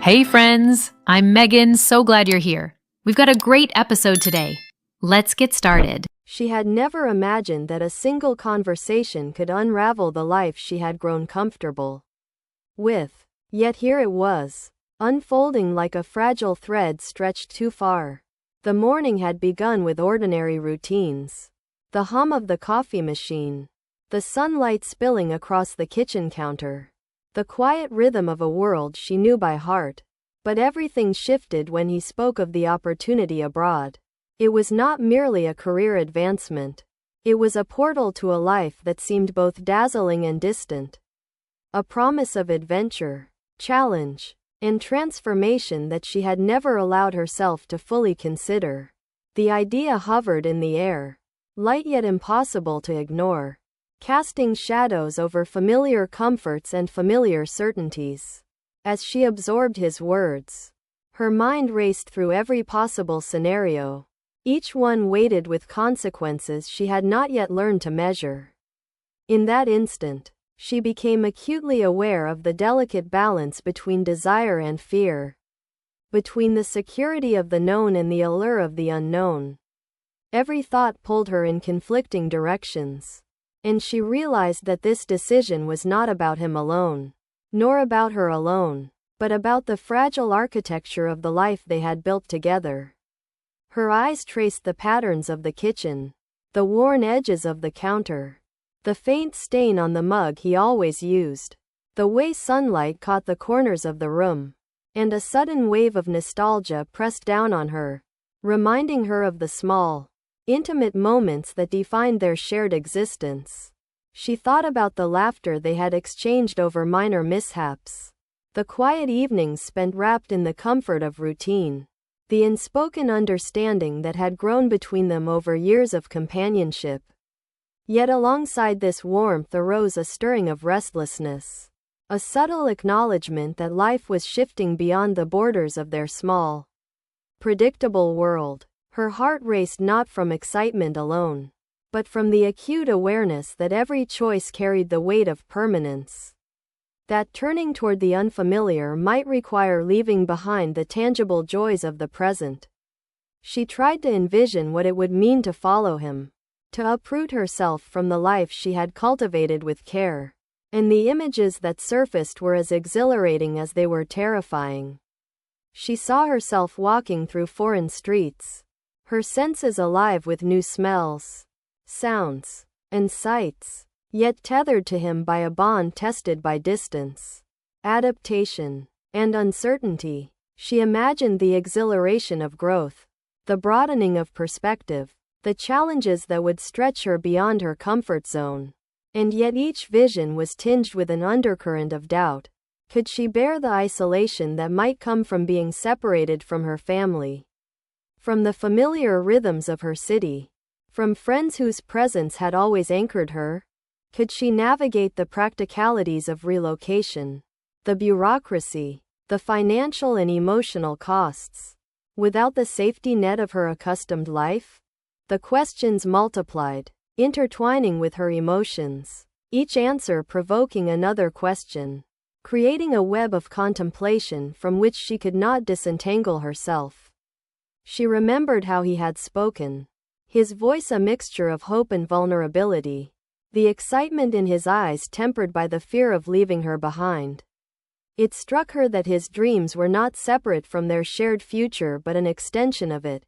Hey friends, I'm Megan, so glad you're here. We've got a great episode today. Let's get started. She had never imagined that a single conversation could unravel the life she had grown comfortable with. Yet here it was, unfolding like a fragile thread stretched too far. The morning had begun with ordinary routines. The hum of the coffee machine, the sunlight spilling across the kitchen counter, the quiet rhythm of a world she knew by heart. But everything shifted when he spoke of the opportunity abroad. It was not merely a career advancement. It was a portal to a life that seemed both dazzling and distant. A promise of adventure, challenge, and transformation that she had never allowed herself to fully consider. The idea hovered in the air, light yet impossible to ignore, casting shadows over familiar comforts and familiar certainties. As she absorbed his words, her mind raced through every possible scenario, each one weighted with consequences she had not yet learned to measure. In that instant, she became acutely aware of the delicate balance between desire and fear, between the security of the known and the allure of the unknown. Every thought pulled her in conflicting directions, and she realized that this decision was not about him alone, nor about her alone, but about the fragile architecture of the life they had built together. Her eyes traced the patterns of the kitchen, the worn edges of the counter, the faint stain on the mug he always used, the way sunlight caught the corners of the room, and a sudden wave of nostalgia pressed down on her, reminding her of the small, intimate moments that defined their shared existence. She thought about the laughter they had exchanged over minor mishaps, the quiet evenings spent wrapped in the comfort of routine, the unspoken understanding that had grown between them over years of companionship. Yet alongside this warmth arose a stirring of restlessness, a subtle acknowledgement that life was shifting beyond the borders of their small, predictable world. Her heart raced not from excitement alone, but from the acute awareness that every choice carried the weight of permanence. That turning toward the unfamiliar might require leaving behind the tangible joys of the present. She tried to envision what it would mean to follow him, to uproot herself from the life she had cultivated with care, and the images that surfaced were as exhilarating as they were terrifying. She saw herself walking through foreign streets, her senses alive with new smells, sounds, and sights, yet tethered to him by a bond tested by distance, adaptation, and uncertainty. She imagined the exhilaration of growth, the broadening of perspective, the challenges that would stretch her beyond her comfort zone. And yet each vision was tinged with an undercurrent of doubt. Could she bear the isolation that might come from being separated from her family, from the familiar rhythms of her city, from friends whose presence had always anchored her? Could she navigate the practicalities of relocation, the bureaucracy, the financial and emotional costs, without the safety net of her accustomed life? The questions multiplied, intertwining with her emotions, each answer provoking another question, creating a web of contemplation from which she could not disentangle herself. She remembered how he had spoken, his voice a mixture of hope and vulnerability, the excitement in his eyes tempered by the fear of leaving her behind. It struck her that his dreams were not separate from their shared future but an extension of it.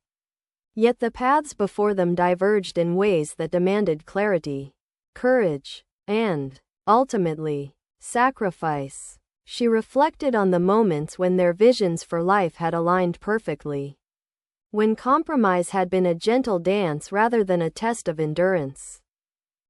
Yet the paths before them diverged in ways that demanded clarity, courage, and, ultimately, sacrifice. She reflected on the moments when their visions for life had aligned perfectly, when compromise had been a gentle dance rather than a test of endurance,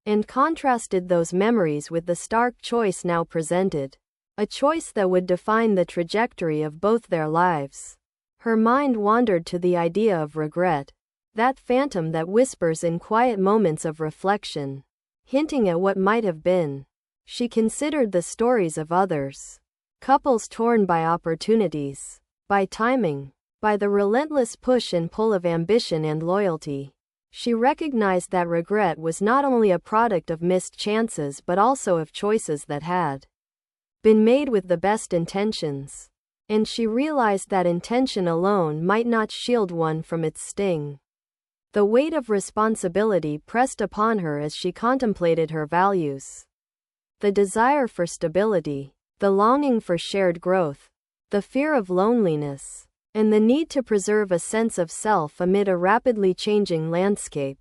and contrasted those memories with the stark choice now presented, a choice that would define the trajectory of both their lives. Her mind wandered to the idea of regret, that phantom that whispers in quiet moments of reflection, hinting at what might have been. She considered the stories of others, couples torn by opportunities, by timing, by the relentless push and pull of ambition and loyalty. She recognized that regret was not only a product of missed chances but also of choices that had been made with the best intentions. and she realized that intention alone might not shield one from its sting. The weight of responsibility pressed upon her as she contemplated her values. The desire for stability, the longing for shared growth, the fear of loneliness, and the need to preserve a sense of self amid a rapidly changing landscape.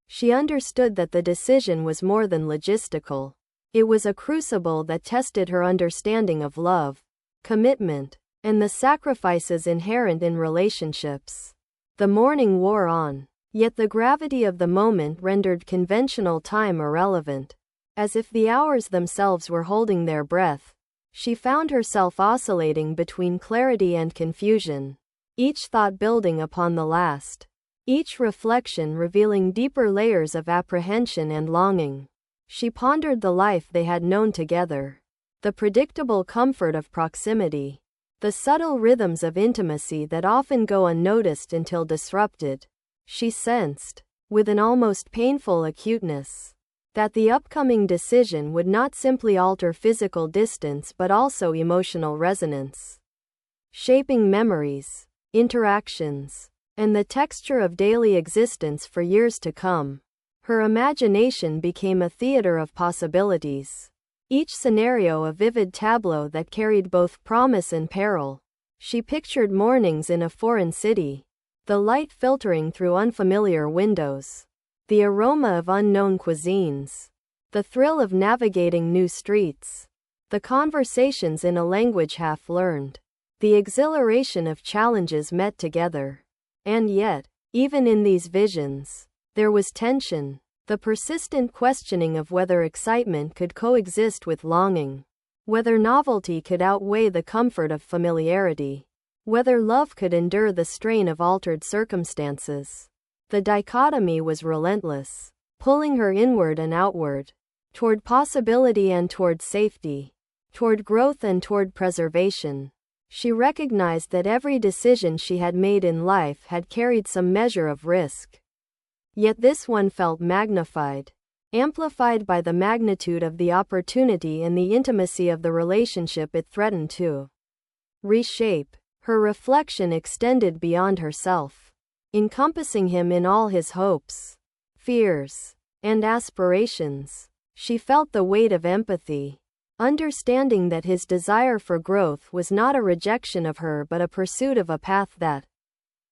She understood that the decision was more than logistical. It was a crucible that tested her understanding of love, commitment, and the sacrifices inherent in relationships. The morning wore on, yet the gravity of the moment rendered conventional time irrelevant. As if the hours themselves were holding their breath, she found herself oscillating between clarity and confusion, each thought building upon the last, each reflection revealing deeper layers of apprehension and longing. She pondered the life they had known together, the predictable comfort of proximity, the subtle rhythms of intimacy that often go unnoticed until disrupted. She sensed, with an almost painful acuteness, that the upcoming decision would not simply alter physical distance but also emotional resonance, shaping memories, interactions, and the texture of daily existence for years to come. Her imagination became a theater of possibilities, each scenario a vivid tableau that carried both promise and peril. She pictured mornings in a foreign city, the light filtering through unfamiliar windows, the aroma of unknown cuisines, the thrill of navigating new streets, the conversations in a language half learned, the exhilaration of challenges met together. And yet, even in these visions, there was tension, the persistent questioning of whether excitement could coexist with longing, whether novelty could outweigh the comfort of familiarity, whether love could endure the strain of altered circumstances. The dichotomy was relentless, pulling her inward and outward, toward possibility and toward safety, toward growth and toward preservation. She recognized that every decision she had made in life had carried some measure of risk. Yet this one felt magnified, amplified by the magnitude of the opportunity and the intimacy of the relationship it threatened to reshape. Her reflection extended beyond herself, encompassing him in all his hopes, fears, and aspirations. She felt the weight of empathy, understanding that his desire for growth was not a rejection of her but a pursuit of a path that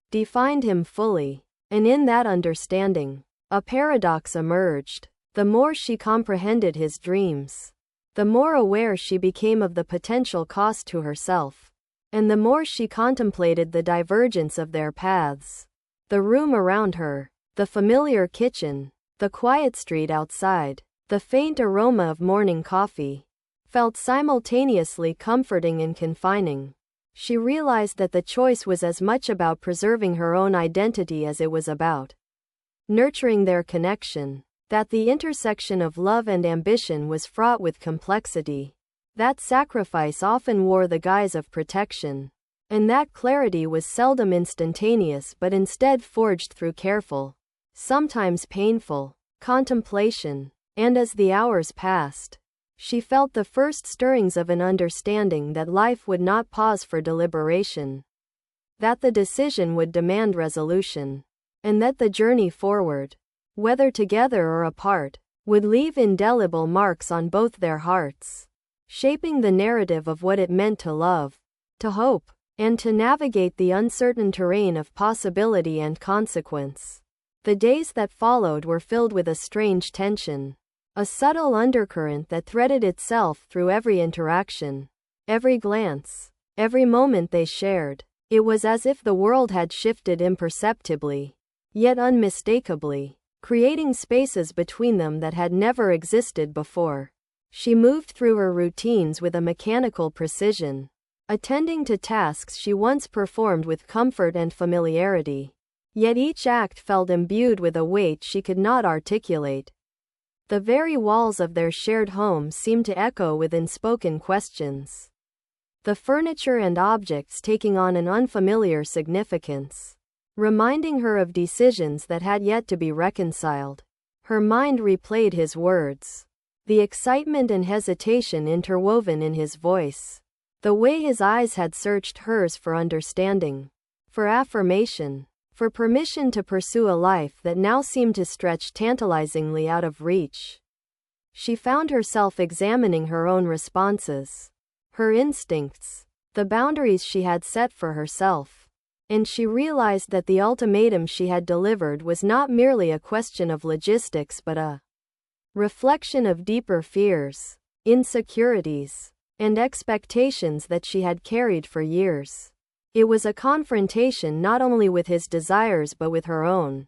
defined him fully. And in that understanding, a paradox emerged. The more she comprehended his dreams, the more aware she became of the potential cost to herself, and the more she contemplated the divergence of their paths. The room around her, the familiar kitchen, the quiet street outside, the faint aroma of morning coffee, felt simultaneously comforting and confining. She realized that the choice was as much about preserving her own identity as it was about nurturing their connection, that the intersection of love and ambition was fraught with complexity, that sacrifice often wore the guise of protection, and that clarity was seldom instantaneous but instead forged through careful, sometimes painful, contemplation. And as the hours passed, she felt the first stirrings of an understanding that life would not pause for deliberation, that the decision would demand resolution, and that the journey forward, whether together or apart, would leave indelible marks on both their hearts, shaping the narrative of what it meant to love, to hope, and to navigate the uncertain terrain of possibility and consequence. The days that followed were filled with a strange tension, a subtle undercurrent that threaded itself through every interaction, every glance, every moment they shared. It was as if the world had shifted imperceptibly, yet unmistakably, creating spaces between them that had never existed before. She moved through her routines with a mechanical precision, attending to tasks she once performed with comfort and familiarity. Yet each act felt imbued with a weight she could not articulate. The very walls of their shared home seemed to echo with unspoken questions, the furniture and objects taking on an unfamiliar significance, reminding her of decisions that had yet to be reconciled. Her mind replayed his words, the excitement and hesitation interwoven in his voice, The way his eyes had searched hers for understanding, for affirmation, for permission to pursue a life that now seemed to stretch tantalizingly out of reach. She found herself examining her own responses, her instincts, the boundaries she had set for herself. And she realized that the ultimatum she had delivered was not merely a question of logistics but a reflection of deeper fears, insecurities, and expectations that she had carried for years. It was a confrontation not only with his desires but with her own.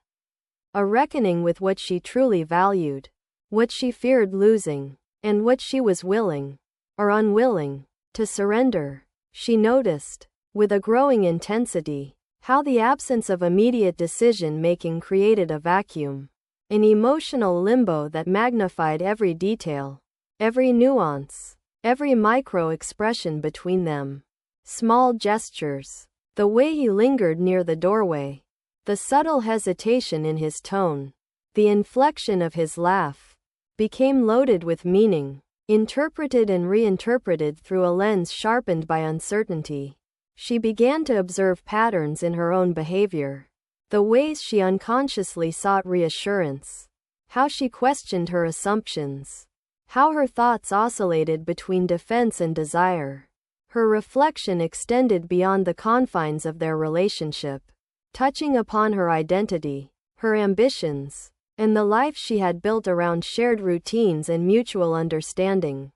A reckoning with what she truly valued, what she feared losing, and what she was willing, or unwilling, to surrender. She noticed, with a growing intensity, how the absence of immediate decision-making created a vacuum, an emotional limbo that magnified every detail, every nuance, every micro-expression between them. Small gestures, the way he lingered near the doorway, the subtle hesitation in his tone, the inflection of his laugh, became loaded with meaning, interpreted and reinterpreted through a lens sharpened by uncertainty. She began to observe patterns in her own behavior, the ways she unconsciously sought reassurance, how she questioned her assumptions, how her thoughts oscillated between defense and desire. Her reflection extended beyond the confines of their relationship, touching upon her identity, her ambitions, and the life she had built around shared routines and mutual understanding.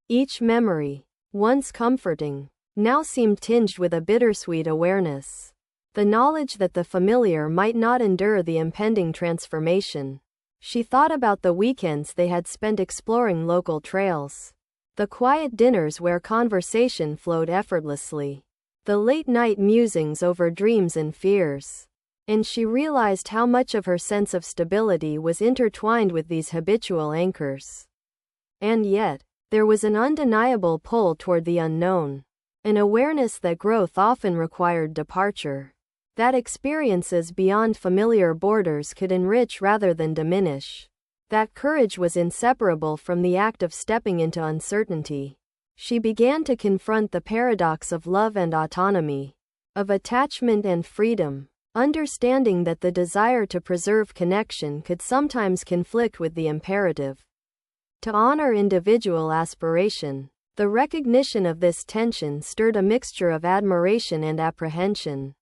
Each memory, once comforting, now seemed tinged with a bittersweet awareness. The knowledge that the familiar might not endure the impending transformation. She thought about the weekends they had spent exploring local trails, the quiet dinners where conversation flowed effortlessly, the late-night musings over dreams and fears. And she realized how much of her sense of stability was intertwined with these habitual anchors. And yet, there was an undeniable pull toward the unknown, an awareness that growth often required departure, that experiences beyond familiar borders could enrich rather than diminish, that courage was inseparable from the act of stepping into uncertainty. She began to confront the paradox of love and autonomy, of attachment and freedom, understanding that the desire to preserve connection could sometimes conflict with the imperative to honor individual aspiration. The recognition of this tension stirred a mixture of admiration and apprehension,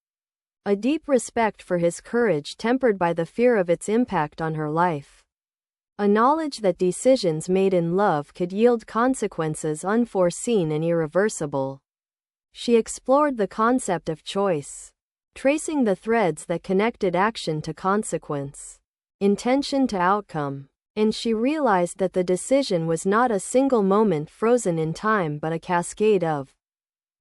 a deep respect for his courage tempered by the fear of its impact on her life, a knowledge that decisions made in love could yield consequences unforeseen and irreversible. She explored the concept of choice, tracing the threads that connected action to consequence, intention to outcome, and she realized that the decision was not a single moment frozen in time but a cascade of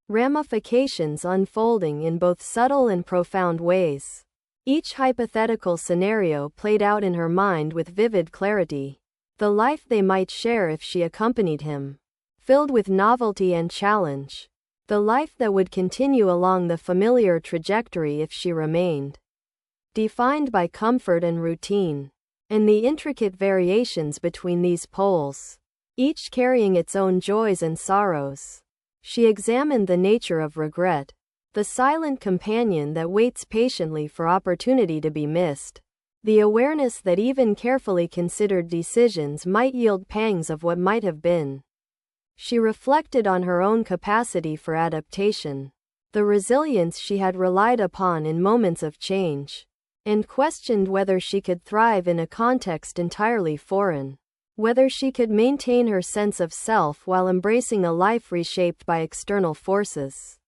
ramifications unfolding in both subtle and profound ways. Each hypothetical scenario played out in her mind with vivid clarity. The life they might share if she accompanied him, filled with novelty and challenge. The life that would continue along the familiar trajectory if she remained, defined by comfort and routine, and the intricate variations between these poles, each carrying its own joys and sorrows. She examined the nature of regret, the silent companion that waits patiently for opportunity to be missed, the awareness that even carefully considered decisions might yield pangs of what might have been. She reflected on her own capacity for adaptation, the resilience she had relied upon in moments of change, and questioned whether she could thrive in a context entirely foreign, whether she could maintain her sense of self while embracing a life reshaped by external forces.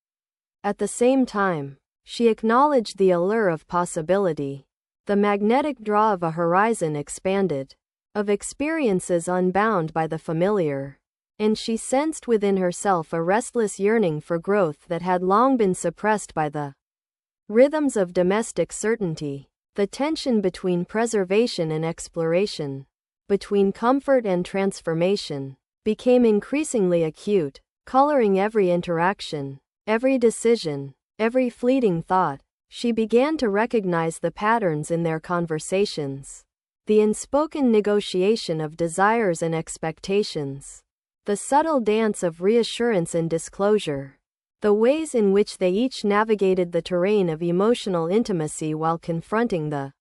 At the same time, she acknowledged the allure of possibility, the magnetic draw of a horizon expanded, of experiences unbound by the familiar. And she sensed within herself a restless yearning for growth that had long been suppressed by the rhythms of domestic certainty. The tension between preservation and exploration, between comfort and transformation, became increasingly acute, coloring every interaction, every decision, every fleeting thought. She began to recognize the patterns in their conversations, the unspoken negotiation of desires and expectations, The subtle dance of reassurance and disclosure. The ways in which they each navigated the terrain of emotional intimacy while confronting the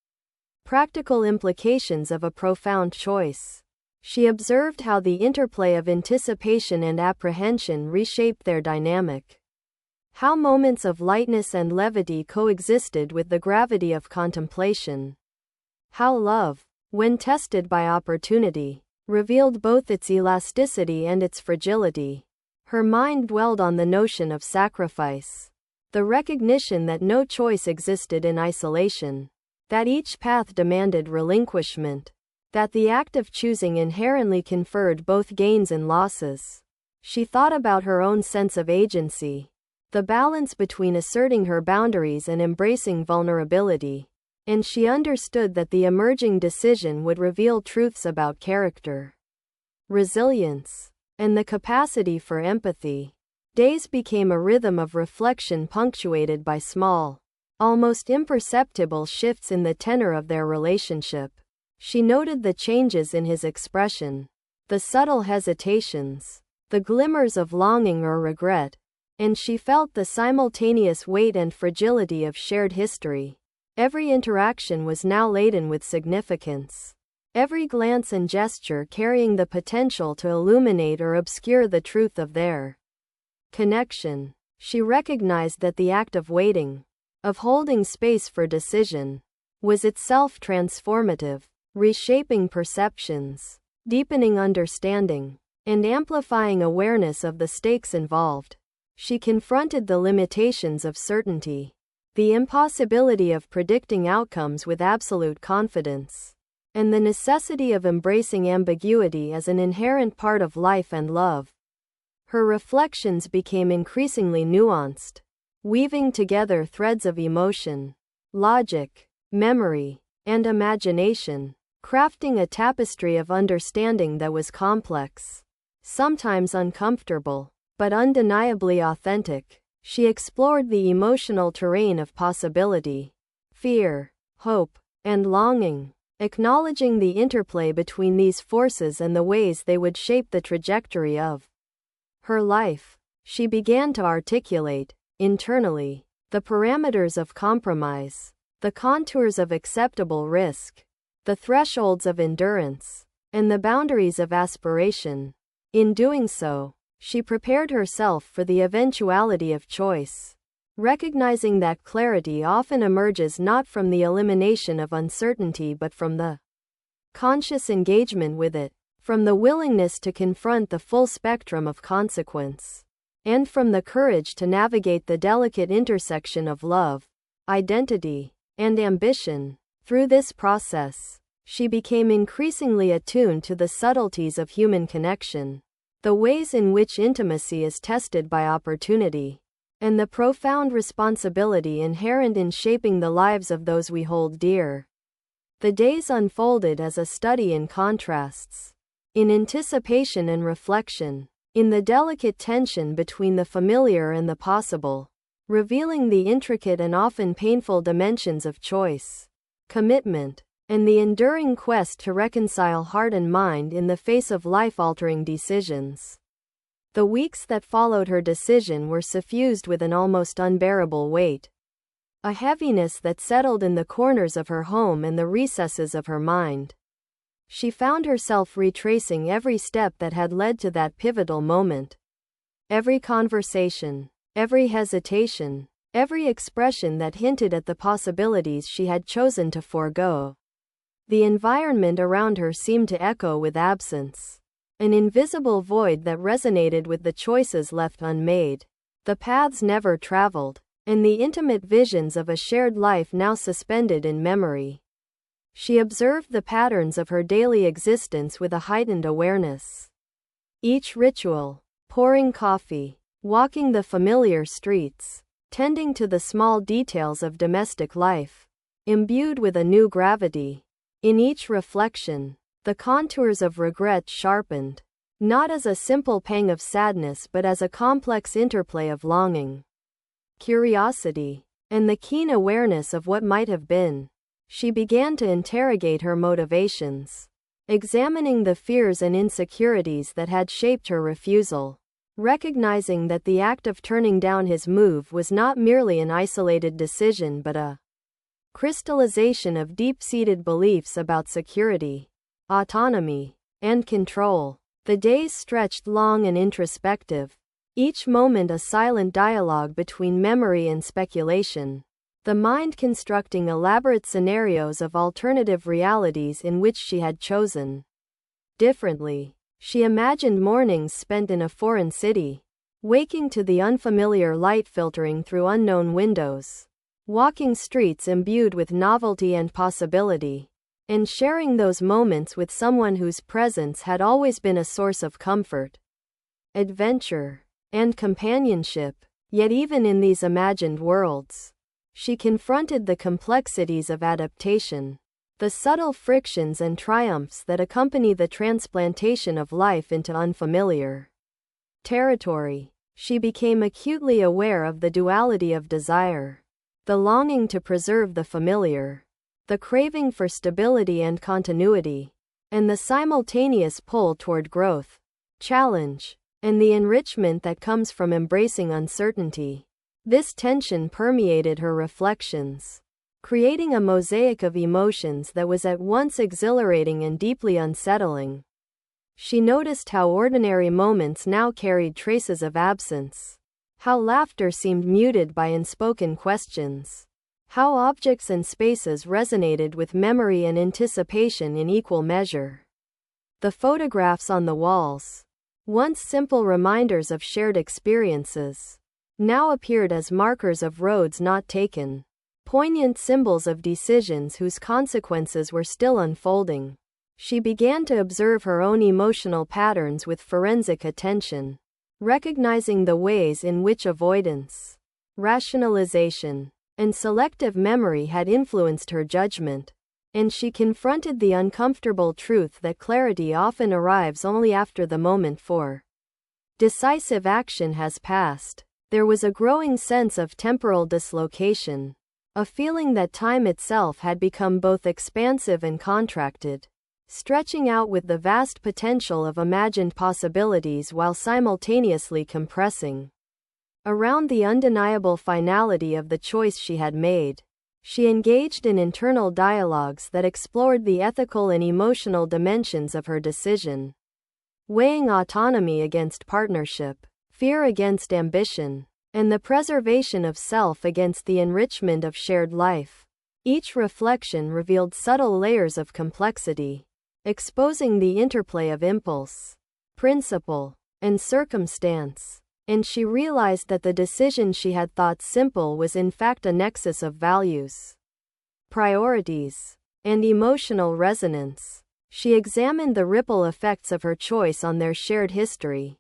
practical implications of a profound choice. She observed how the interplay of anticipation and apprehension reshaped their dynamic. How moments of lightness and levity coexisted with the gravity of contemplation. How love, when tested by opportunity, revealed both its elasticity and its fragility. Her mind dwelled on the notion of sacrifice. The recognition that no choice existed in isolation. That each path demanded relinquishment. That the act of choosing inherently conferred both gains and losses. She thought about her own sense of agency. The balance between asserting her boundaries and embracing vulnerability. And she understood that the emerging decision would reveal truths about character, resilience, and the capacity for empathy. Days became a rhythm of reflection punctuated by small, almost imperceptible shifts in the tenor of their relationship. She noted the changes in his expression, the subtle hesitations, the glimmers of longing or regret, and she felt the simultaneous weight and fragility of shared history. Every interaction was now laden with significance. Every glance and gesture carrying the potential to illuminate or obscure the truth of their connection. She recognized that the act of waiting, of holding space for decision, was itself transformative, reshaping perceptions, deepening understanding, and amplifying awareness of the stakes involved. She confronted the limitations of certainty, the impossibility of predicting outcomes with absolute confidence, and the necessity of embracing ambiguity as an inherent part of life and love. Her reflections became increasingly nuanced, weaving together threads of emotion, logic, memory, and imagination, crafting a tapestry of understanding that was complex, sometimes uncomfortable, but undeniably authentic. She explored the emotional terrain of possibility, fear, hope, and longing, acknowledging the interplay between these forces and the ways they would shape the trajectory of her life. She began to articulate, internally, the parameters of compromise, the contours of acceptable risk, the thresholds of endurance, and the boundaries of aspiration. In doing so, she prepared herself for the eventuality of choice, recognizing that clarity often emerges not from the elimination of uncertainty but from the conscious engagement with it, from the willingness to confront the full spectrum of consequence, and from the courage to navigate the delicate intersection of love, identity, and ambition. Through this process, she became increasingly attuned to the subtleties of human connection, the ways in which intimacy is tested by opportunity, and the profound responsibility inherent in shaping the lives of those we hold dear. The days unfolded as a study in contrasts, in anticipation and reflection, in the delicate tension between the familiar and the possible, revealing the intricate and often painful dimensions of choice, commitment, and the enduring quest to reconcile heart and mind in the face of life-altering decisions. The weeks that followed her decision were suffused with an almost unbearable weight, a heaviness that settled in the corners of her home and the recesses of her mind. She found herself retracing every step that had led to that pivotal moment. Every conversation, every hesitation, every expression that hinted at the possibilities she had chosen to forego. The environment around her seemed to echo with absence, an invisible void that resonated with the choices left unmade, the paths never traveled, and the intimate visions of a shared life now suspended in memory. She observed the patterns of her daily existence with a heightened awareness. Each ritual, pouring coffee, walking the familiar streets, tending to the small details of domestic life, imbued with a new gravity. In each reflection, the contours of regret sharpened, not as a simple pang of sadness but as a complex interplay of longing, curiosity, and the keen awareness of what might have been. She began to interrogate her motivations. examining the fears and insecurities that had shaped her refusal, recognizing that the act of turning down his move was not merely an isolated decision but a crystallization of deep-seated beliefs about security, autonomy, and control. The days stretched long and introspective, each moment a silent dialogue between memory and speculation, the mind constructing elaborate scenarios of alternative realities in which she had chosen differently. She imagined mornings spent in a foreign city, waking to the unfamiliar light filtering through unknown windows, walking streets imbued with novelty and possibility, and sharing those moments with someone whose presence had always been a source of comfort, adventure, and companionship. Yet even in these imagined worlds, she confronted the complexities of adaptation, the subtle frictions and triumphs that accompany the transplantation of life into unfamiliar territory. She became acutely aware of the duality of desire, the longing to preserve the familiar, the craving for stability and continuity, and the simultaneous pull toward growth, challenge, and the enrichment that comes from embracing uncertainty. This tension permeated her reflections, creating a mosaic of emotions that was at once exhilarating and deeply unsettling. She noticed how ordinary moments now carried traces of absence, how laughter seemed muted by unspoken questions, how objects and spaces resonated with memory and anticipation in equal measure. The photographs on the walls, once simple reminders of shared experiences, now appeared as markers of roads not taken, poignant symbols of decisions whose consequences were still unfolding. She began to observe her own emotional patterns with forensic attention, recognizing the ways in which avoidance, rationalization, and selective memory had influenced her judgment, and she confronted the uncomfortable truth that clarity often arrives only after the moment for decisive action has passed. There was a growing sense of temporal dislocation, a feeling that time itself had become both expansive and contracted, stretching out with the vast potential of imagined possibilities while simultaneously compressing around the undeniable finality of the choice she had made. She engaged in internal dialogues that explored the ethical and emotional dimensions of her decision, weighing autonomy against partnership, fear against ambition, and the preservation of self against the enrichment of shared life. Each reflection revealed subtle layers of complexity, exposing the interplay of impulse, principle, and circumstance, and she realized that the decision she had thought simple was in fact a nexus of values, priorities, and emotional resonance. She examined the ripple effects of her choice on their shared history,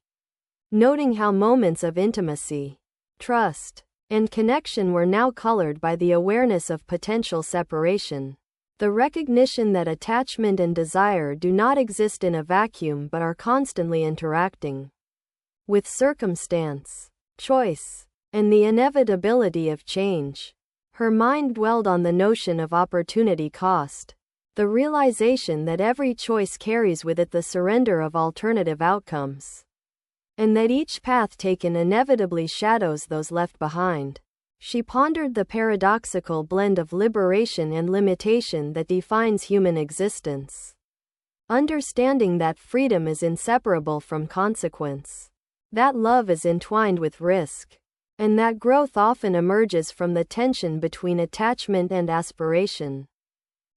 noting how moments of intimacy, trust, and connection were now colored by the awareness of potential separation, the recognition that attachment and desire do not exist in a vacuum but are constantly interacting with circumstance, choice, and the inevitability of change. Her mind dwelled on the notion of opportunity cost, the realization that every choice carries with it the surrender of alternative outcomes, and that each path taken inevitably shadows those left behind. She pondered the paradoxical blend of liberation and limitation that defines human existence, understanding that freedom is inseparable from consequence, that love is entwined with risk, and that growth often emerges from the tension between attachment and aspiration.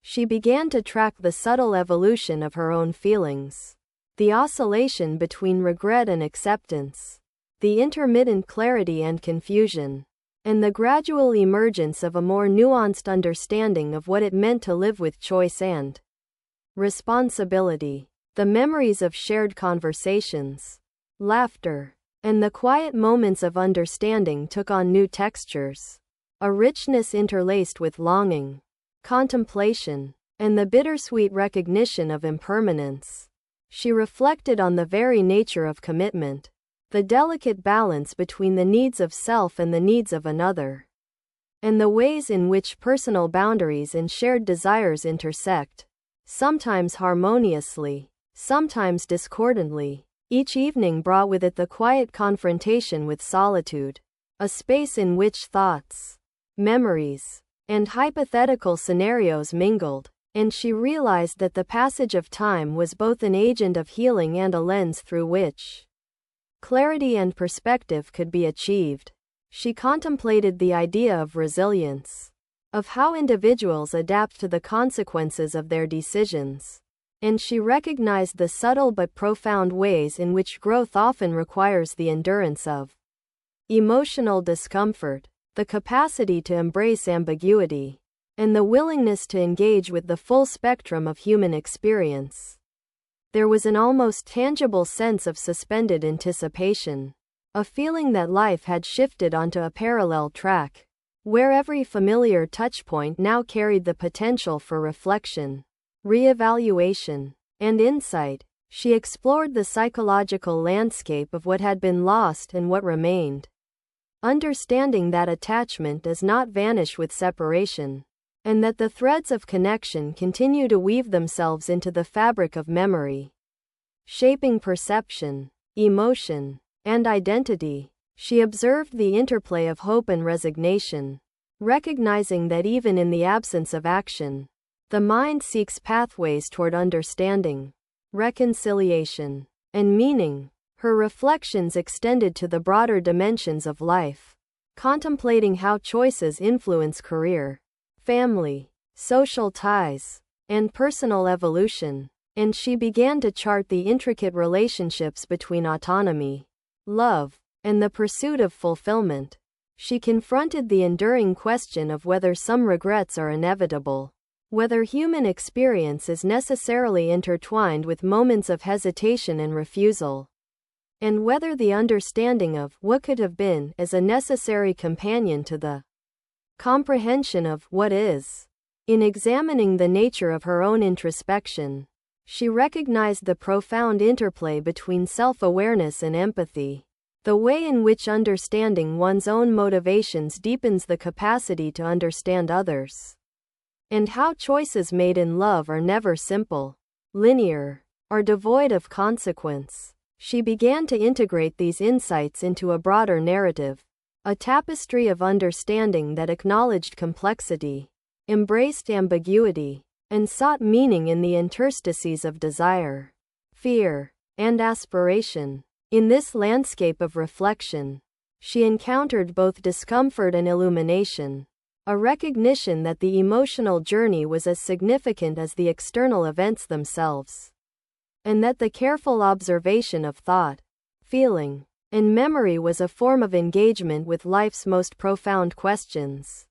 She began to track the subtle evolution of her own feelings, the oscillation between regret and acceptance, the intermittent clarity and confusion, and the gradual emergence of a more nuanced understanding of what it meant to live with choice and responsibility. The memories of shared conversations, laughter, and the quiet moments of understanding took on new textures, a richness interlaced with longing, contemplation, and the bittersweet recognition of impermanence. She reflected on the very nature of commitment, the delicate balance between the needs of self and the needs of another, and the ways in which personal boundaries and shared desires intersect, sometimes harmoniously, sometimes discordantly. Each evening brought with it the quiet confrontation with solitude, a space in which thoughts, memories, and hypothetical scenarios mingled, and she realized that the passage of time was both an agent of healing and a lens through which clarity and perspective could be achieved. She contemplated the idea of resilience, of how individuals adapt to the consequences of their decisions, and she recognized the subtle but profound ways in which growth often requires the endurance of emotional discomfort, the capacity to embrace ambiguity, and the willingness to engage with the full spectrum of human experience. There was an almost tangible sense of suspended anticipation, a feeling that life had shifted onto a parallel track, where every familiar touchpoint now carried the potential for reflection, reevaluation, and insight. She explored the psychological landscape of what had been lost and what remained, understanding that attachment does not vanish with separation, and that the threads of connection continue to weave themselves into the fabric of memory, shaping perception, emotion, and identity. She observed the interplay of hope and resignation, recognizing that even in the absence of action, the mind seeks pathways toward understanding, reconciliation, and meaning. Her reflections extended to the broader dimensions of life, contemplating how choices influence career, family, social ties, and personal evolution, and she began to chart the intricate relationships between autonomy, love, and the pursuit of fulfillment. She confronted the enduring question of whether some regrets are inevitable, whether human experience is necessarily intertwined with moments of hesitation and refusal, and whether the understanding of what could have been is a necessary companion to the comprehension of what is. In examining the nature of her own introspection, she recognized the profound interplay between self-awareness and empathy, the way in which understanding one's own motivations deepens the capacity to understand others, and how choices made in love are never simple, linear, or devoid of consequence. She began to integrate these insights into a broader narrative, a tapestry of understanding that acknowledged complexity, embraced ambiguity, and sought meaning in the interstices of desire, fear, and aspiration. In this landscape of reflection, she encountered both discomfort and illumination, a recognition that the emotional journey was as significant as the external events themselves, and that the careful observation of thought, feeling, and memory was a form of engagement with life's most profound questions.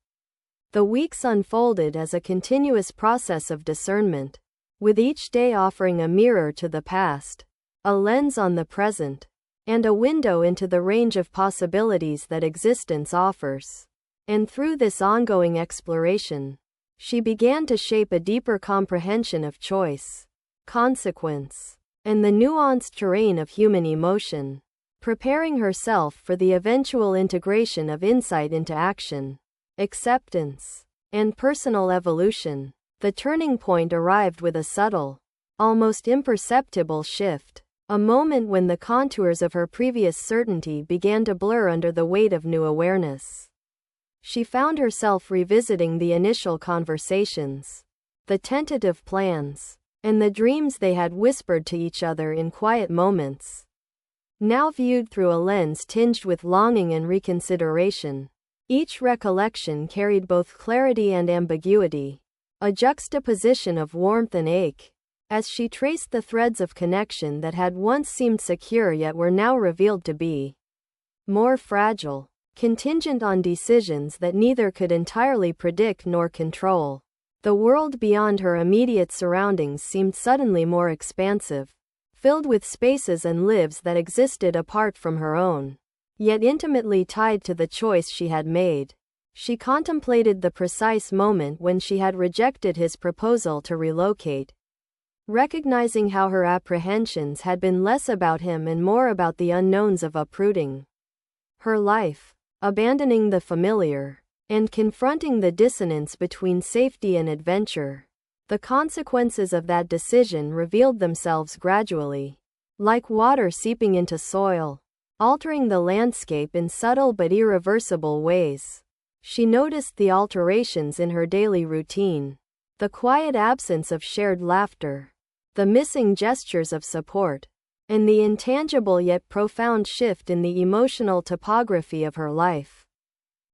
The weeks unfolded as a continuous process of discernment, with each day offering a mirror to the past, a lens on the present, and a window into the range of possibilities that existence offers. And through this ongoing exploration, she began to shape a deeper comprehension of choice, consequence, and the nuanced terrain of human emotion, preparing herself for the eventual integration of insight into action, acceptance, and personal evolution. The turning point arrived with a subtle, almost imperceptible shift, a moment when the contours of her previous certainty began to blur under the weight of new awareness. She found herself revisiting the initial conversations, the tentative plans, and the dreams they had whispered to each other in quiet moments, now viewed through a lens tinged with longing and reconsideration. Each recollection carried both clarity and ambiguity, a juxtaposition of warmth and ache, as she traced the threads of connection that had once seemed secure yet were now revealed to be more fragile, contingent on decisions that neither could entirely predict nor control. The world beyond her immediate surroundings seemed suddenly more expansive, filled with spaces and lives that existed apart from her own, yet intimately tied to the choice she had made. She contemplated the precise moment when she had rejected his proposal to relocate, recognizing how her apprehensions had been less about him and more about the unknowns of uprooting her life, abandoning the familiar, and confronting the dissonance between safety and adventure. The consequences of that decision revealed themselves gradually, like water seeping into soil, altering the landscape in subtle but irreversible ways. She noticed the alterations in her daily routine, the quiet absence of shared laughter, the missing gestures of support, and the intangible yet profound shift in the emotional topography of her life.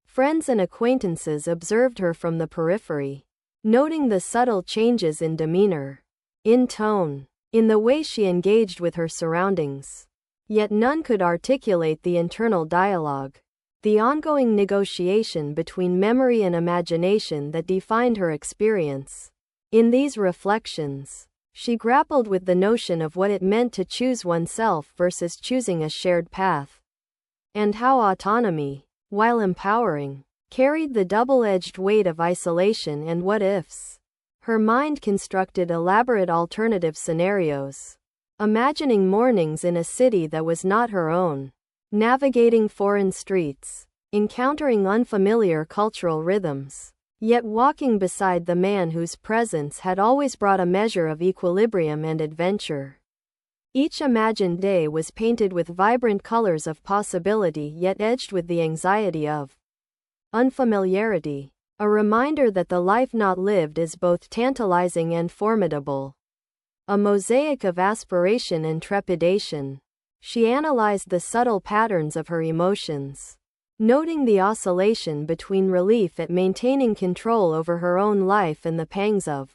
Friends and acquaintances observed her from the periphery, noting the subtle changes in demeanor, in tone, in the way she engaged with her surroundings. Yet none could articulate the internal dialogue, the ongoing negotiation between memory and imagination that defined her experience. In these reflections, she grappled with the notion of what it meant to choose oneself versus choosing a shared path, and how autonomy, while empowering, carried the double-edged weight of isolation and what-ifs. Her mind constructed elaborate alternative scenarios, imagining mornings in a city that was not her own, navigating foreign streets, encountering unfamiliar cultural rhythms, yet walking beside the man whose presence had always brought a measure of equilibrium and adventure. Each imagined day was painted with vibrant colors of possibility yet edged with the anxiety of unfamiliarity, a reminder that the life not lived is both tantalizing and formidable. A mosaic of aspiration and trepidation. She analyzed the subtle patterns of her emotions, noting the oscillation between relief at maintaining control over her own life and the pangs of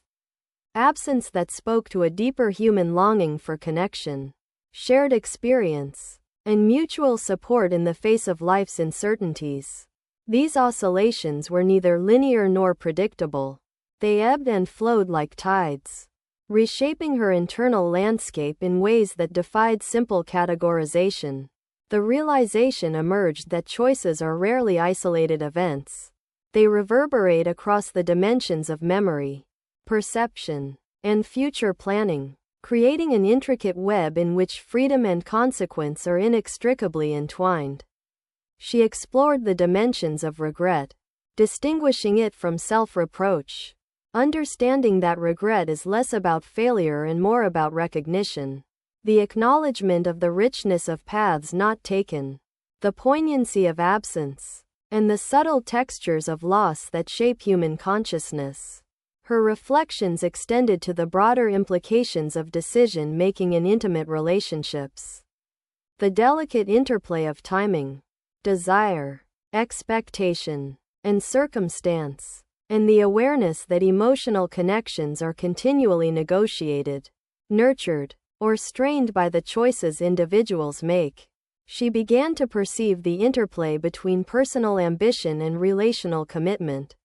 absence that spoke to a deeper human longing for connection, shared experience, and mutual support in the face of life's uncertainties. These oscillations were neither linear nor predictable. They ebbed and flowed like tides, reshaping her internal landscape in ways that defied simple categorization. The realization emerged that choices are rarely isolated events. They reverberate across the dimensions of memory, perception, and future planning, creating an intricate web in which freedom and consequence are inextricably entwined. She explored the dimensions of regret, distinguishing it from self-reproach, understanding that regret is less about failure and more about recognition. The acknowledgement of the richness of paths not taken, the poignancy of absence, and the subtle textures of loss that shape human consciousness. Her reflections extended to the broader implications of decision-making in intimate relationships. The delicate interplay of timing, desire, expectation, and circumstance, and the awareness that emotional connections are continually negotiated, nurtured, or strained by the choices individuals make. She began to perceive the interplay between personal ambition and relational commitment,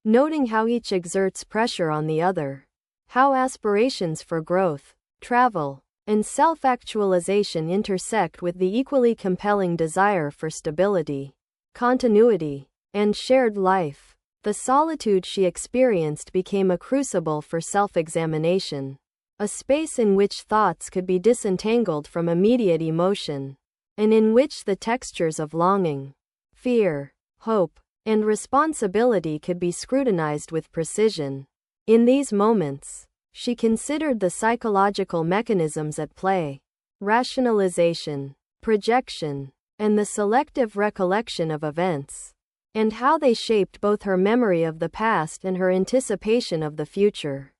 noting how each exerts pressure on the other, how aspirations for growth, travel, and self-actualization intersect with the equally compelling desire for stability, continuity, and shared life. The solitude she experienced became a crucible for self-examination, a space in which thoughts could be disentangled from immediate emotion, and in which the textures of longing, fear, hope, and responsibility could be scrutinized with precision. In these moments, she considered the psychological mechanisms at play: rationalization, projection, and the selective recollection of events, and how they shaped both her memory of the past and her anticipation of the future.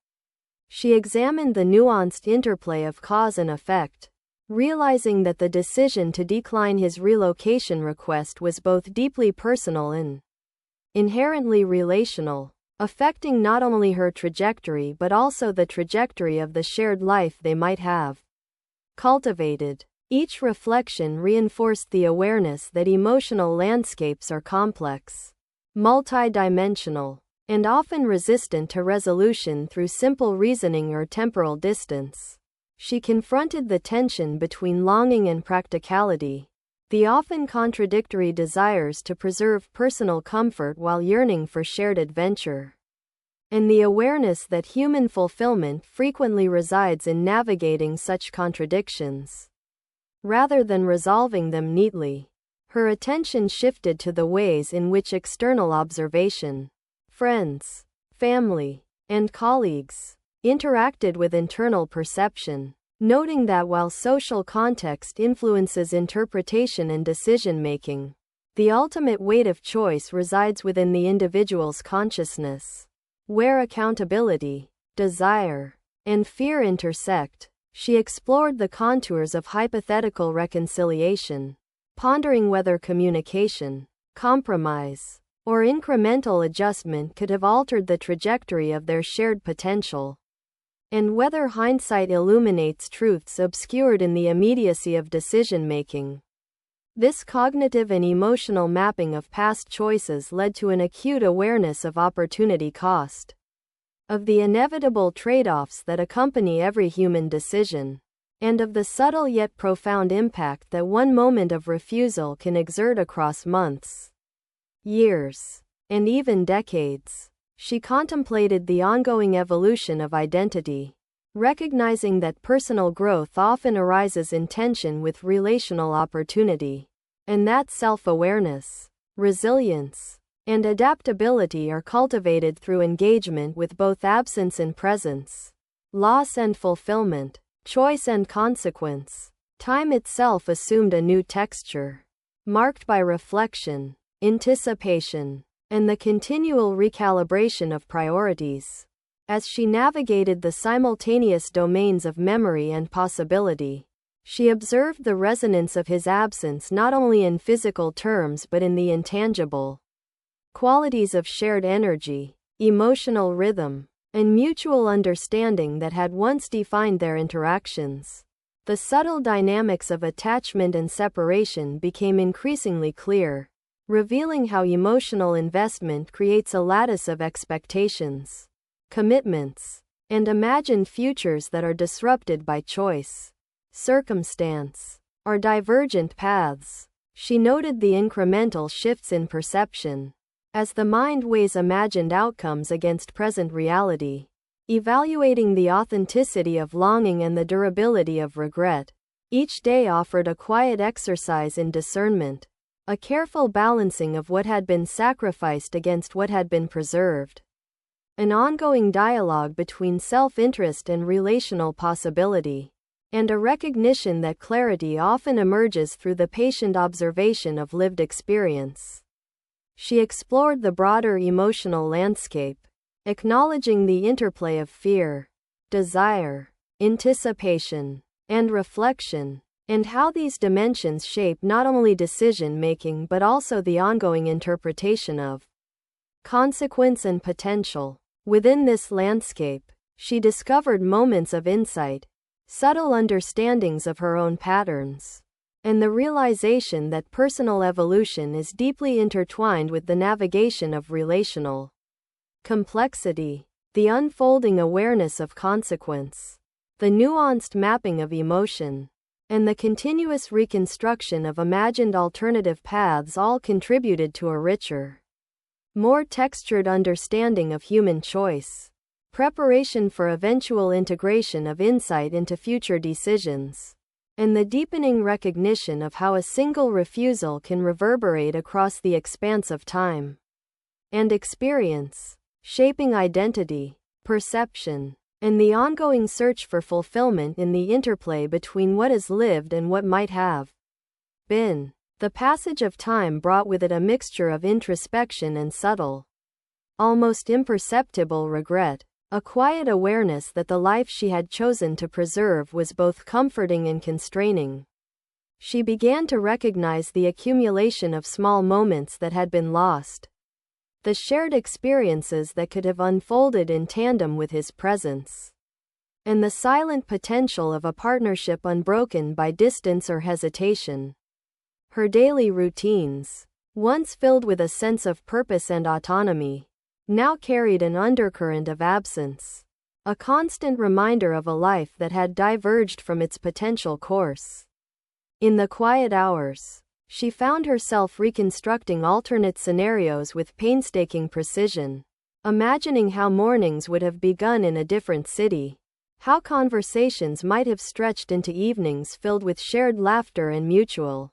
She examined the nuanced interplay of cause and effect, realizing that the decision to decline his relocation request was both deeply personal and inherently relational, affecting not only her trajectory but also the trajectory of the shared life they might have cultivated. Each reflection reinforced the awareness that emotional landscapes are complex, multidimensional, and often resistant to resolution through simple reasoning or temporal distance. She confronted the tension between longing and practicality, the often contradictory desires to preserve personal comfort while yearning for shared adventure, and the awareness that human fulfillment frequently resides in navigating such contradictions. Rather than resolving them neatly, her attention shifted to the ways in which external observation, friends, family, and colleagues, interacted with internal perception, noting that while social context influences interpretation and decision-making, the ultimate weight of choice resides within the individual's consciousness. Where accountability, desire, and fear intersect, she explored the contours of hypothetical reconciliation, pondering whether communication, compromise, or incremental adjustment could have altered the trajectory of their shared potential, and whether hindsight illuminates truths obscured in the immediacy of decision-making. This cognitive and emotional mapping of past choices led to an acute awareness of opportunity cost, of the inevitable trade-offs that accompany every human decision, and of the subtle yet profound impact that one moment of refusal can exert across months, years, and even decades. She contemplated the ongoing evolution of identity, recognizing that personal growth often arises in tension with relational opportunity, and that self-awareness, resilience, and adaptability are cultivated through engagement with both absence and presence, loss and fulfillment, choice and consequence. Time itself assumed a new texture, marked by reflection, anticipation, and the continual recalibration of priorities. As she navigated the simultaneous domains of memory and possibility, she observed the resonance of his absence not only in physical terms but in the intangible qualities of shared energy, emotional rhythm, and mutual understanding that had once defined their interactions. The subtle dynamics of attachment and separation became increasingly clear, revealing how emotional investment creates a lattice of expectations, commitments, and imagined futures that are disrupted by choice, circumstance, or divergent paths. She noted the incremental shifts in perception, as the mind weighs imagined outcomes against present reality, evaluating the authenticity of longing and the durability of regret. Each day offered a quiet exercise in discernment, a careful balancing of what had been sacrificed against what had been preserved, an ongoing dialogue between self-interest and relational possibility, and a recognition that clarity often emerges through the patient observation of lived experience. She explored the broader emotional landscape, acknowledging the interplay of fear, desire, anticipation, and reflection, and how these dimensions shape not only decision-making but also the ongoing interpretation of consequence and potential. Within this landscape, she discovered moments of insight, subtle understandings of her own patterns, and the realization that personal evolution is deeply intertwined with the navigation of relational complexity, the unfolding awareness of consequence, the nuanced mapping of emotion, and the continuous reconstruction of imagined alternative paths all contributed to a richer, more textured understanding of human choice, preparation for eventual integration of insight into future decisions, and the deepening recognition of how a single refusal can reverberate across the expanse of time and experience, shaping identity, perception, and the ongoing search for fulfillment in the interplay between what is lived and what might have been. The passage of time brought with it a mixture of introspection and subtle, almost imperceptible regret, a quiet awareness that the life she had chosen to preserve was both comforting and constraining. She began to recognize the accumulation of small moments that had been lost, the shared experiences that could have unfolded in tandem with his presence, and the silent potential of a partnership unbroken by distance or hesitation. Her daily routines, once filled with a sense of purpose and autonomy, now carried an undercurrent of absence, a constant reminder of a life that had diverged from its potential course. In the quiet hours, she found herself reconstructing alternate scenarios with painstaking precision, imagining how mornings would have begun in a different city, how conversations might have stretched into evenings filled with shared laughter and mutual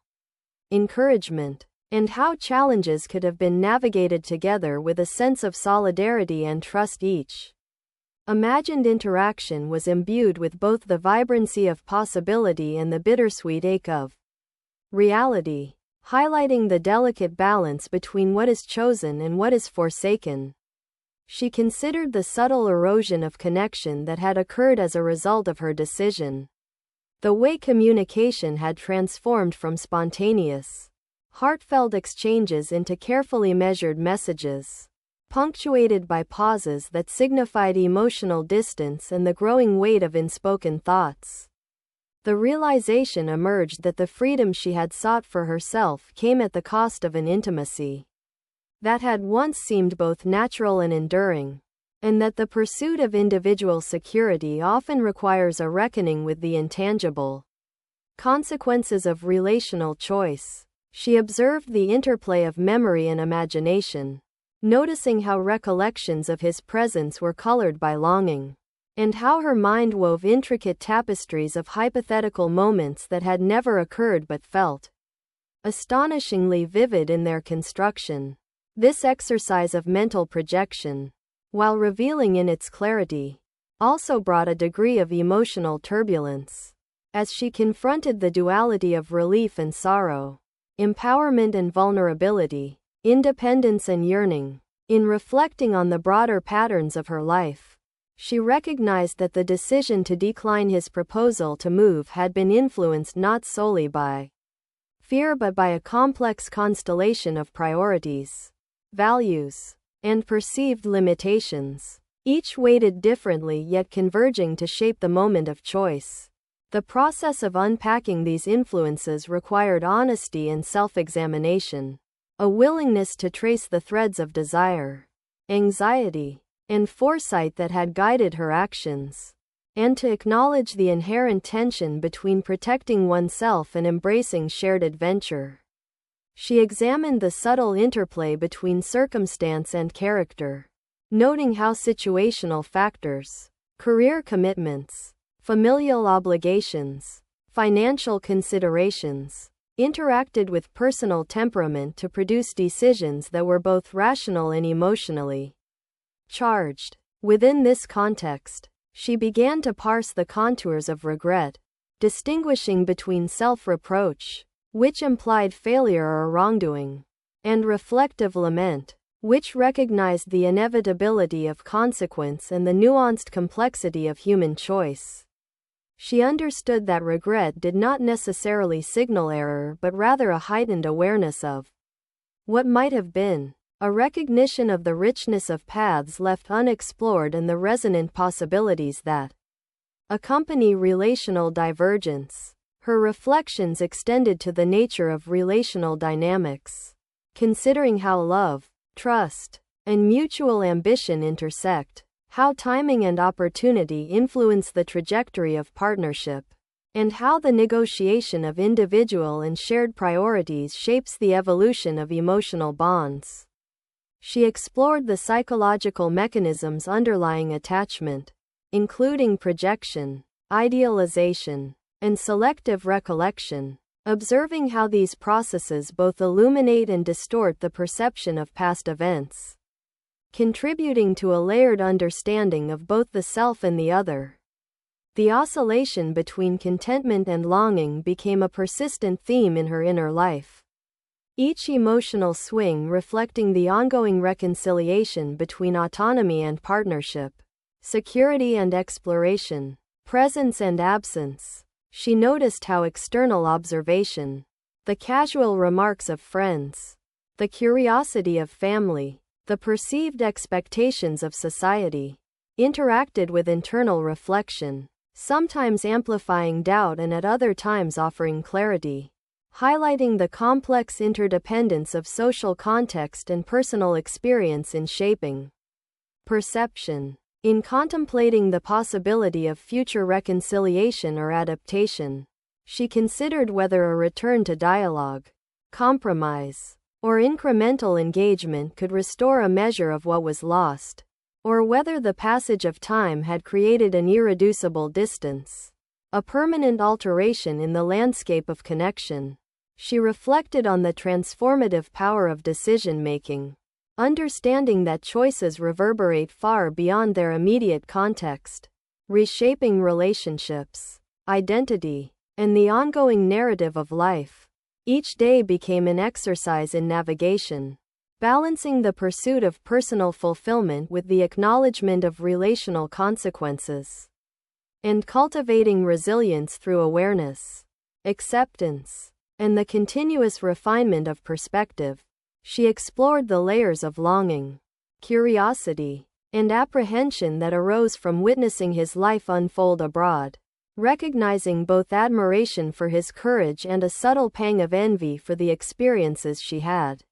encouragement, and how challenges could have been navigated together with a sense of solidarity and trust. Each imagined interaction was imbued with both the vibrancy of possibility and the bittersweet ache of reality, highlighting the delicate balance between what is chosen and what is forsaken. She considered the subtle erosion of connection that had occurred as a result of her decision. The way communication had transformed from spontaneous, heartfelt exchanges into carefully measured messages, punctuated by pauses that signified emotional distance and the growing weight of unspoken thoughts. The realization emerged that the freedom she had sought for herself came at the cost of an intimacy that had once seemed both natural and enduring, and that the pursuit of individual security often requires a reckoning with the intangible consequences of relational choice. She observed the interplay of memory and imagination, noticing how recollections of his presence were colored by longing, and how her mind wove intricate tapestries of hypothetical moments that had never occurred but felt astonishingly vivid in their construction. This exercise of mental projection, while revealing in its clarity, also brought a degree of emotional turbulence, as she confronted the duality of relief and sorrow, empowerment and vulnerability, independence and yearning. In reflecting on the broader patterns of her life, she recognized that the decision to decline his proposal to move had been influenced not solely by fear but by a complex constellation of priorities, values, and perceived limitations, each weighted differently yet converging to shape the moment of choice. The process of unpacking these influences required honesty and self-examination, a willingness to trace the threads of desire, anxiety, and foresight that had guided her actions, and to acknowledge the inherent tension between protecting oneself and embracing shared adventure. She examined the subtle interplay between circumstance and character, noting how situational factors, career commitments, familial obligations, financial considerations, interacted with personal temperament to produce decisions that were both rational and emotionally charged. Within this context, she began to parse the contours of regret, distinguishing between self-reproach, which implied failure or wrongdoing, and reflective lament, which recognized the inevitability of consequence and the nuanced complexity of human choice. She understood that regret did not necessarily signal error but rather a heightened awareness of what might have been, a recognition of the richness of paths left unexplored and the resonant possibilities that accompany relational divergence. Her reflections extended to the nature of relational dynamics, considering how love, trust, and mutual ambition intersect, how timing and opportunity influence the trajectory of partnership, and how the negotiation of individual and shared priorities shapes the evolution of emotional bonds. She explored the psychological mechanisms underlying attachment, including projection, idealization, and selective recollection, observing how these processes both illuminate and distort the perception of past events, contributing to a layered understanding of both the self and the other. The oscillation between contentment and longing became a persistent theme in her inner life, each emotional swing reflecting the ongoing reconciliation between autonomy and partnership, security and exploration, presence and absence. She noticed how external observation, the casual remarks of friends, the curiosity of family, the perceived expectations of society, interacted with internal reflection, sometimes amplifying doubt and at other times offering clarity, highlighting the complex interdependence of social context and personal experience in shaping perception. In contemplating the possibility of future reconciliation or adaptation, she considered whether a return to dialogue, compromise, or incremental engagement could restore a measure of what was lost, or whether the passage of time had created an irreducible distance, a permanent alteration in the landscape of connection. She reflected on the transformative power of decision-making, understanding that choices reverberate far beyond their immediate context, reshaping relationships, identity, and the ongoing narrative of life. Each day became an exercise in navigation, balancing the pursuit of personal fulfillment with the acknowledgement of relational consequences, and cultivating resilience through awareness, acceptance, and the continuous refinement of perspective. She explored the layers of longing, curiosity, and apprehension that arose from witnessing his life unfold abroad, recognizing both admiration for his courage and a subtle pang of envy for the experiences she had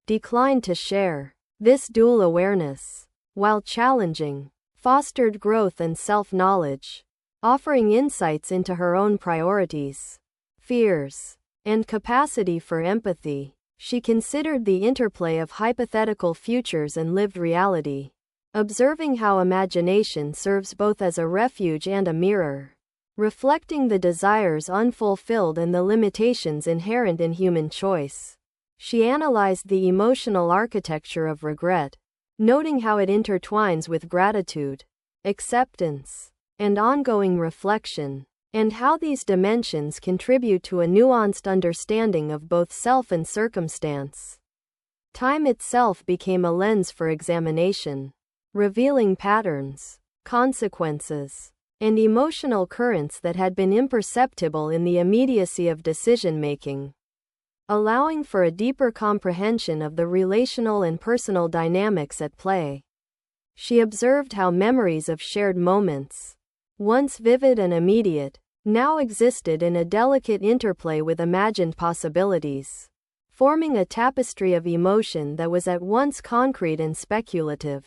declined to share. This dual awareness, while challenging, fostered growth and self-knowledge, offering insights into her own priorities, fears, and capacity for empathy. She considered the interplay of hypothetical futures and lived reality, observing how imagination serves both as a refuge and a mirror, reflecting the desires unfulfilled and the limitations inherent in human choice. She analyzed the emotional architecture of regret, noting how it intertwines with gratitude, acceptance, and ongoing reflection, and how these dimensions contribute to a nuanced understanding of both self and circumstance. Time itself became a lens for examination, revealing patterns, consequences, and emotional currents that had been imperceptible in the immediacy of decision-making, allowing for a deeper comprehension of the relational and personal dynamics at play. She observed how memories of shared moments, once vivid and immediate, now existed in a delicate interplay with imagined possibilities, forming a tapestry of emotion that was at once concrete and speculative,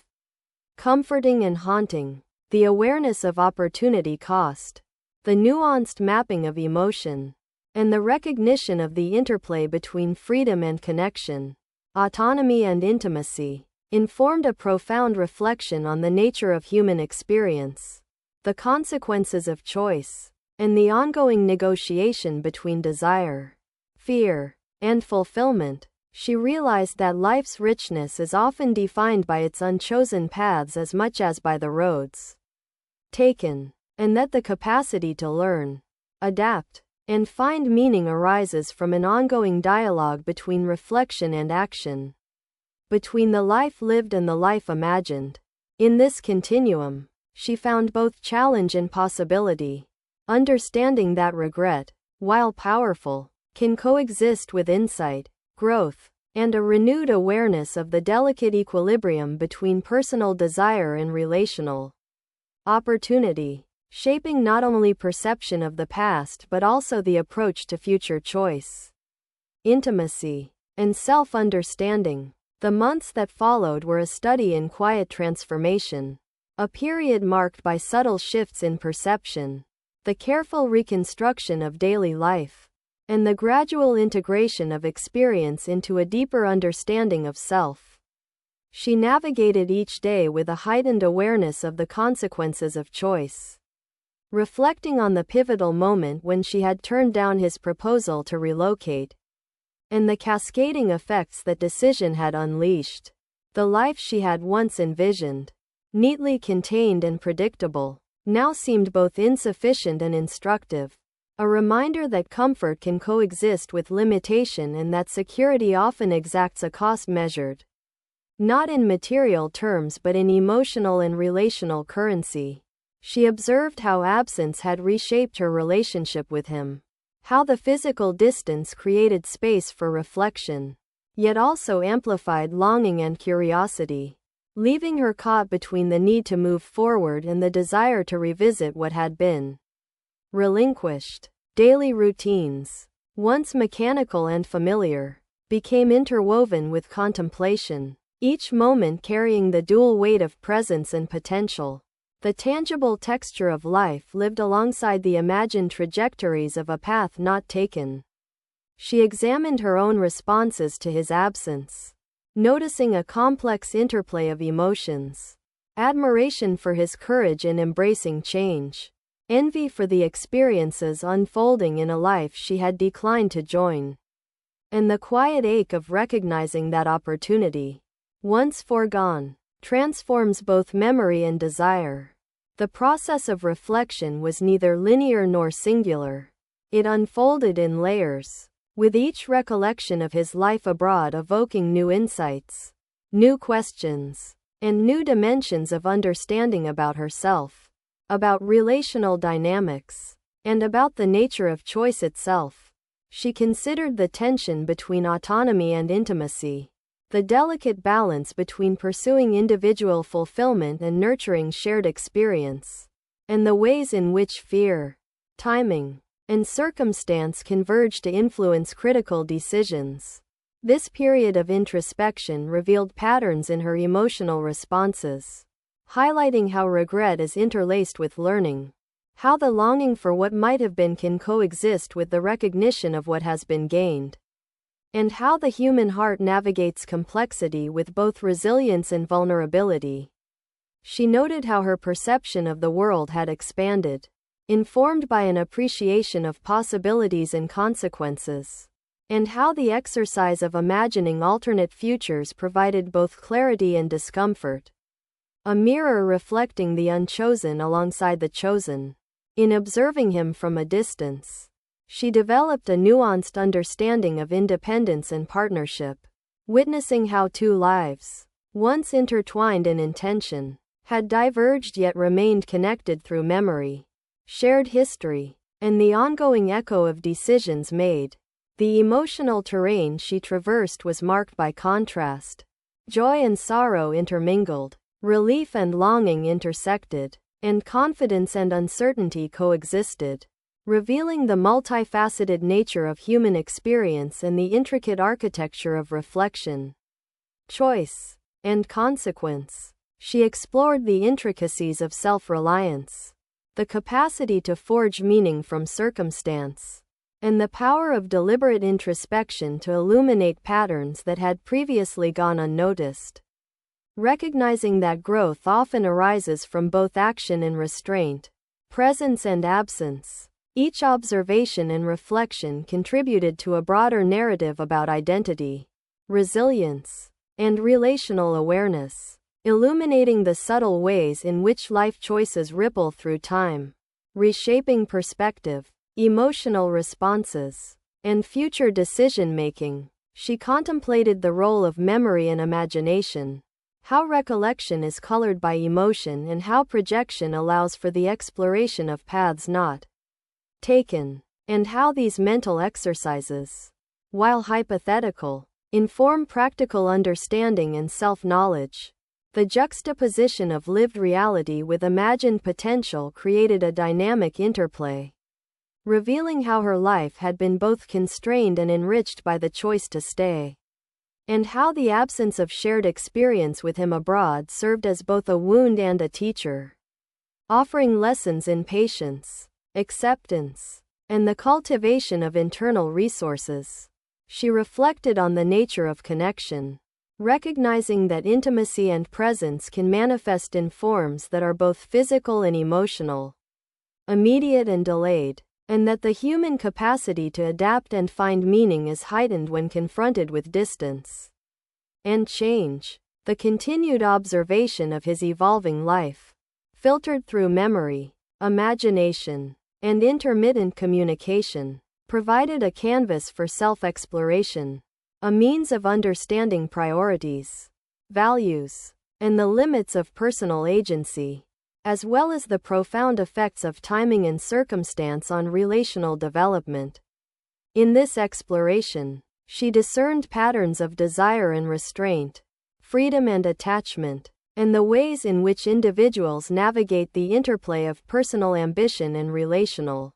comforting and haunting. The awareness of opportunity cost, the nuanced mapping of emotion, and the recognition of the interplay between freedom and connection, autonomy and intimacy, informed a profound reflection on the nature of human experience, the consequences of choice, and the ongoing negotiation between desire, fear, and fulfillment. She realized that life's richness is often defined by its unchosen paths as much as by the roads taken, and that the capacity to learn, adapt, and find meaning arises from an ongoing dialogue between reflection and action, between the life lived and the life imagined. In this continuum, she found both challenge and possibility, understanding that regret, while powerful, can coexist with insight, growth, and a renewed awareness of the delicate equilibrium between personal desire and relational opportunity, shaping not only perception of the past but also the approach to future choice, intimacy, and self-understanding. The months that followed were a study in quiet transformation, a period marked by subtle shifts in perception, the careful reconstruction of daily life, and the gradual integration of experience into a deeper understanding of self. She navigated each day with a heightened awareness of the consequences of choice, reflecting on the pivotal moment when she had turned down his proposal to relocate, and the cascading effects that decision had unleashed. The life she had once envisioned, neatly contained and predictable, now seemed both insufficient and instructive, a reminder that comfort can coexist with limitation and that security often exacts a cost measured not in material terms but in emotional and relational currency. She observed how absence had reshaped her relationship with him, how the physical distance created space for reflection, yet also amplified longing and curiosity, leaving her caught between the need to move forward and the desire to revisit what had been relinquished. Daily routines, once mechanical and familiar, became interwoven with contemplation, each moment carrying the dual weight of presence and potential. The tangible texture of life lived alongside the imagined trajectories of a path not taken. She examined her own responses to his absence, noticing a complex interplay of emotions: admiration for his courage in embracing change, envy for the experiences unfolding in a life she had declined to join, and the quiet ache of recognizing that opportunity, once foregone, transforms both memory and desire. The process of reflection was neither linear nor singular. It unfolded in layers, with each recollection of his life abroad evoking new insights, new questions, and new dimensions of understanding about herself, about relational dynamics, and about the nature of choice itself. She considered the tension between autonomy and intimacy, the delicate balance between pursuing individual fulfillment and nurturing shared experience, and the ways in which fear, timing, and circumstance converge to influence critical decisions. This period of introspection revealed patterns in her emotional responses, highlighting how regret is interlaced with learning, how the longing for what might have been can coexist with the recognition of what has been gained, and how the human heart navigates complexity with both resilience and vulnerability. She noted how her perception of the world had expanded, informed by an appreciation of possibilities and consequences, and how the exercise of imagining alternate futures provided both clarity and discomfort, a mirror reflecting the unchosen alongside the chosen. In observing him from a distance, she developed a nuanced understanding of independence and partnership, witnessing how two lives, once intertwined in intention, had diverged yet remained connected through memory, shared history, and the ongoing echo of decisions made. The emotional terrain she traversed was marked by contrast. Joy and sorrow intermingled, relief and longing intersected, and confidence and uncertainty coexisted, revealing the multifaceted nature of human experience and the intricate architecture of reflection, choice, and consequence. She explored the intricacies of self-reliance, the capacity to forge meaning from circumstance, and the power of deliberate introspection to illuminate patterns that had previously gone unnoticed. Recognizing that growth often arises from both action and restraint, presence and absence, each observation and reflection contributed to a broader narrative about identity, resilience, and relational awareness, illuminating the subtle ways in which life choices ripple through time, reshaping perspective, emotional responses, and future decision-making. She contemplated the role of memory and imagination, how recollection is colored by emotion and how projection allows for the exploration of paths not taken, and how these mental exercises, while hypothetical, inform practical understanding and self-knowledge. The juxtaposition of lived reality with imagined potential created a dynamic interplay, revealing how her life had been both constrained and enriched by the choice to stay, and how the absence of shared experience with him abroad served as both a wound and a teacher, offering lessons in patience, acceptance, and the cultivation of internal resources. She reflected on the nature of connection, recognizing that intimacy and presence can manifest in forms that are both physical and emotional, immediate and delayed, and that the human capacity to adapt and find meaning is heightened when confronted with distance and change. The continued observation of his evolving life, filtered through memory, imagination, and intermittent communication, provided a canvas for self-exploration, a means of understanding priorities, values, and the limits of personal agency, as well as the profound effects of timing and circumstance on relational development. In this exploration, she discerned patterns of desire and restraint, freedom and attachment, and the ways in which individuals navigate the interplay of personal ambition and relational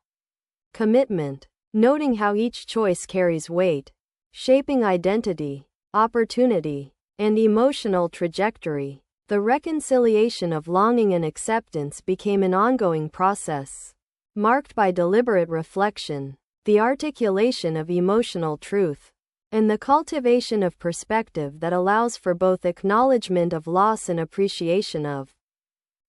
commitment, noting how each choice carries weight, shaping identity, opportunity, and emotional trajectory. The reconciliation of longing and acceptance became an ongoing process, marked by deliberate reflection, the articulation of emotional truth, and the cultivation of perspective that allows for both acknowledgement of loss and appreciation of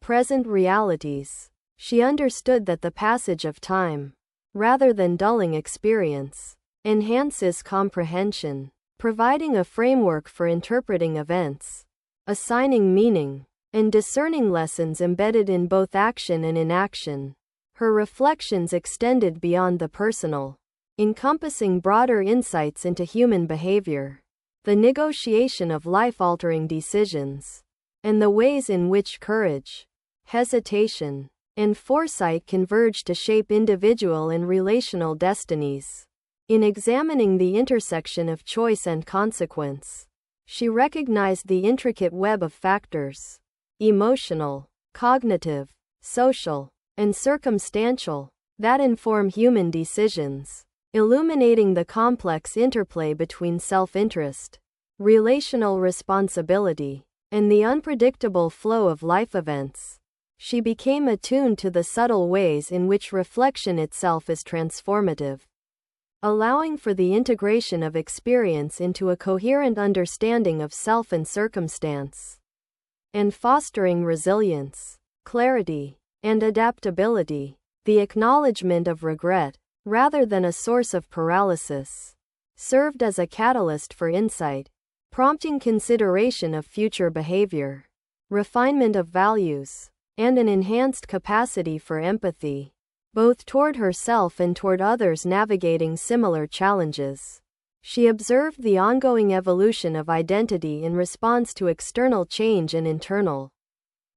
present realities. She understood that the passage of time, rather than dulling experience, enhances comprehension, providing a framework for interpreting events, assigning meaning, and discerning lessons embedded in both action and inaction. Her reflections extended beyond the personal, encompassing broader insights into human behavior, the negotiation of life-altering decisions, and the ways in which courage, hesitation, and foresight converge to shape individual and relational destinies. In examining the intersection of choice and consequence, she recognized the intricate web of factors, emotional, cognitive, social, and circumstantial, that inform human decisions, illuminating the complex interplay between self-interest, relational responsibility, and the unpredictable flow of life events. She became attuned to the subtle ways in which reflection itself is transformative, allowing for the integration of experience into a coherent understanding of self and circumstance, and fostering resilience, clarity, and adaptability. The acknowledgement of regret, rather than a source of paralysis, served as a catalyst for insight, prompting consideration of future behavior, refinement of values, and an enhanced capacity for empathy, both toward herself and toward others navigating similar challenges. She observed the ongoing evolution of identity in response to external change and internal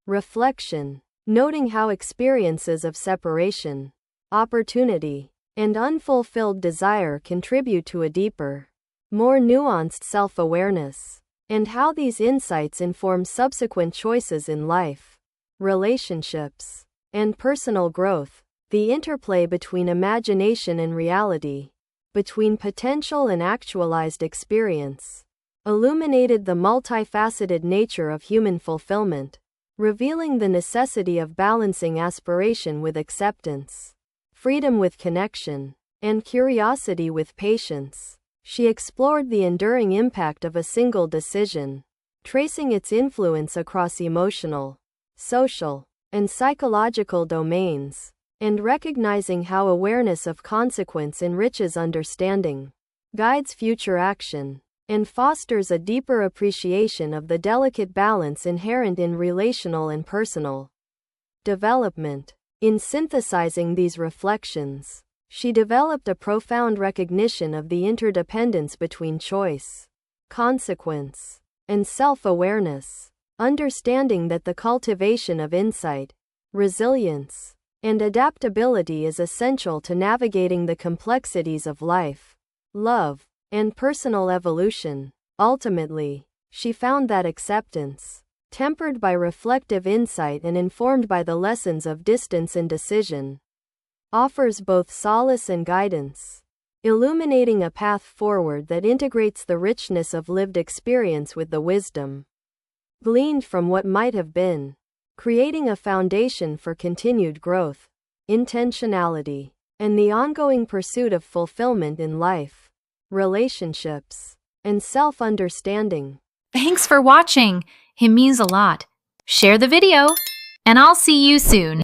reflection, noting how experiences of separation, opportunity, and unfulfilled desire contribute to a deeper, more nuanced self-awareness, and how these insights inform subsequent choices in life, relationships, and personal growth. The interplay between imagination and reality, between potential and actualized experience, illuminated the multifaceted nature of human fulfillment, revealing the necessity of balancing aspiration with acceptance, freedom with connection, and curiosity with patience. She explored the enduring impact of a single decision, tracing its influence across emotional, social, and psychological domains, and recognizing how awareness of consequence enriches understanding, guides future action, and fosters a deeper appreciation of the delicate balance inherent in relational and personal development. In synthesizing these reflections, she developed a profound recognition of the interdependence between choice, consequence, and self-awareness, understanding that the cultivation of insight, resilience, and adaptability is essential to navigating the complexities of life, love, and personal evolution. Ultimately, she found that acceptance, tempered by reflective insight and informed by the lessons of distance and decision, offers both solace and guidance, illuminating a path forward that integrates the richness of lived experience with the wisdom gleaned from what might have been, creating a foundation for continued growth, intentionality, and the ongoing pursuit of fulfillment in life, relationships, and self-understanding. Thanks for watching. It means a lot. Share the video, and I'll see you soon.